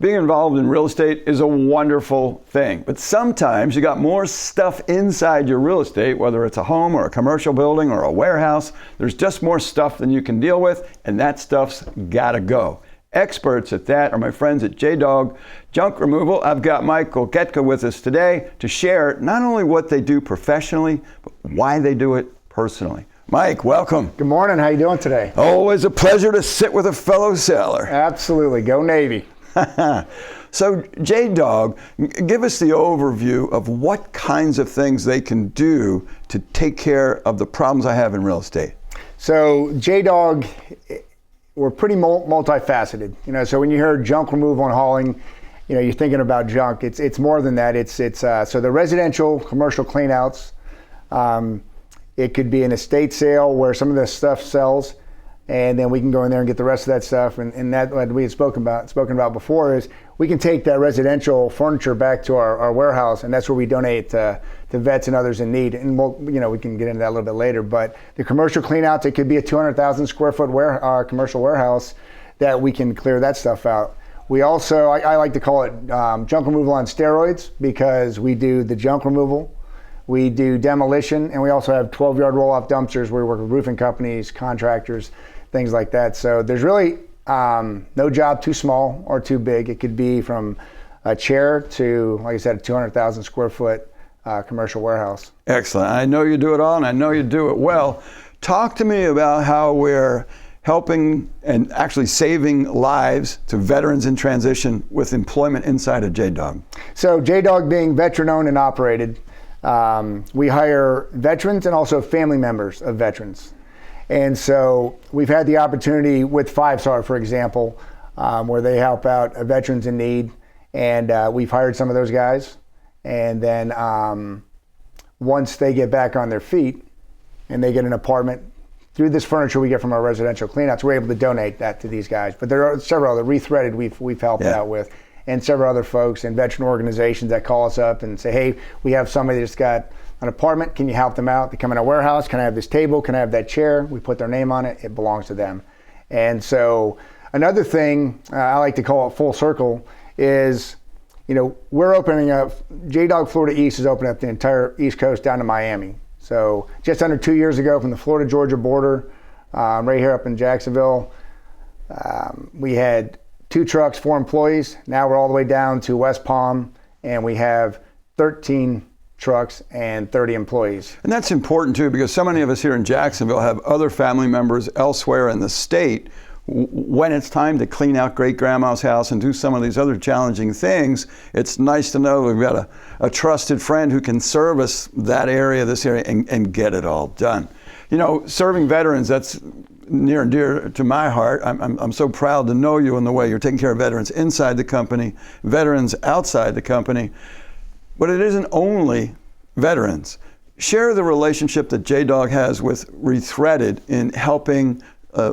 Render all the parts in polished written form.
Being involved in real estate is a wonderful thing, but sometimes you got more stuff inside your real estate, whether it's a home or a commercial building or a warehouse. There's just more stuff than you can deal with, and that stuff's gotta go. Experts at that are my friends at JDog Junk Removal. I've got Michael Getka with us today to share not only what they do professionally, but why they do it personally. Mike, welcome. Good morning. How you doing today? Always a pleasure to sit with a fellow sailor. Absolutely. Go Navy. So, JDog, give us the overview of what kinds of things they can do to take care of the problems I have in real estate. So, JDog, we're pretty multifaceted. So when you hear junk removal and hauling, you're thinking about junk. It's more than that. So the residential, commercial cleanouts. It could be an estate sale where some of the stuff sells, and then we can go in there and get the rest of that stuff. And that, what we had spoken about before, is we can take that residential furniture back to our warehouse, and that's where we donate to vets and others in need. And we can get into that a little bit later. But the commercial cleanouts, it could be a 200,000 square foot commercial warehouse that we can clear that stuff out. We also, I like to call it junk removal on steroids, because we do the junk removal, we do demolition, and we also have 12-yard roll-off dumpsters where we work with roofing companies, contractors, things like that. So there's really no job too small or too big. It could be from a chair to, like I said, a 200,000 square foot commercial warehouse. Excellent. I know you do it all, and I know you do it well. Talk to me about how we're helping and actually saving lives to veterans in transition with employment inside of JDog. So JDog, being veteran owned and operated, we hire veterans and also family members of veterans. And so we've had the opportunity with 5-Star, for example, where they help out veterans in need, and we've hired some of those guys. And then once they get back on their feet and they get an apartment, through this furniture we get from our residential cleanouts, we're able to donate that to these guys. But there are several other, Rethreaded we've helped out with, and several other folks and veteran organizations that call us up and say, hey, we have somebody that's got an apartment, can you help them out? They come in our warehouse, can I have this table, can I have that chair? We put their name on it, it belongs to them. And so another thing I like to call it full circle is, we're opening up, JDog Florida East is opening up the entire East Coast down to Miami. So just under 2 years ago, from the Florida-Georgia border, right here up in Jacksonville, we had 2 trucks, 4 employees. Now we're all the way down to West Palm, and we have 13 trucks and 30 employees. And that's important too, because so many of us here in Jacksonville have other family members elsewhere in the state. When it's time to clean out great grandma's house and do some of these other challenging things, it's nice to know we've got a trusted friend who can service that area, this area, and get it all done. Serving veterans, that's near and dear to my heart. I'm so proud to know you in the way you're taking care of veterans inside the company, veterans outside the company. But it isn't only veterans. Share the relationship that JDog has with Rethreaded in helping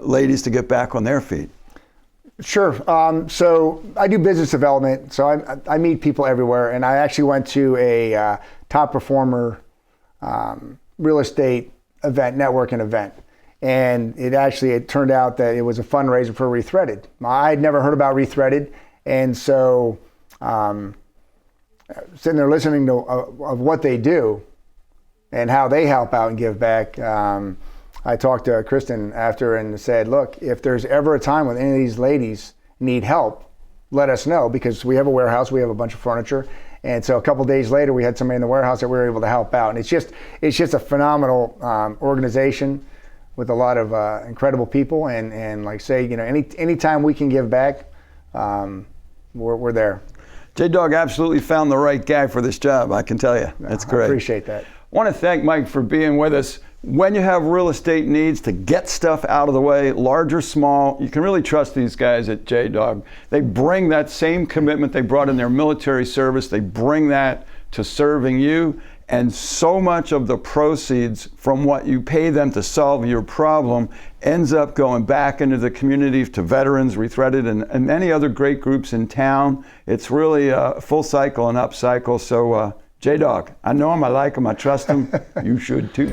ladies to get back on their feet. Sure. So I do business development. So I meet people everywhere, and I actually went to a top performer real estate event, networking event. And it turned out that it was a fundraiser for Rethreaded. I had never heard about Rethreaded, and so sitting there listening to of what they do and how they help out and give back. I talked to Kristen after and said, look, if there's ever a time when any of these ladies need help, let us know, because we have a warehouse, we have a bunch of furniture. And so a couple of days later, we had somebody in the warehouse that we were able to help out. And it's just a phenomenal organization with a lot of incredible people. And like say, anytime we can give back, we're there. JDog absolutely found the right guy for this job, I can tell you. That's great. I appreciate that. I want to thank Mike for being with us. When you have real estate needs to get stuff out of the way, large or small, you can really trust these guys at JDog. They bring that same commitment they brought in their military service. They bring that to serving you. And so much of the proceeds from what you pay them to solve your problem ends up going back into the community to veterans, Rethreaded, and many other great groups in town. It's really a full cycle and up cycle. So JDog, I know him, I like him, I trust him. You should too.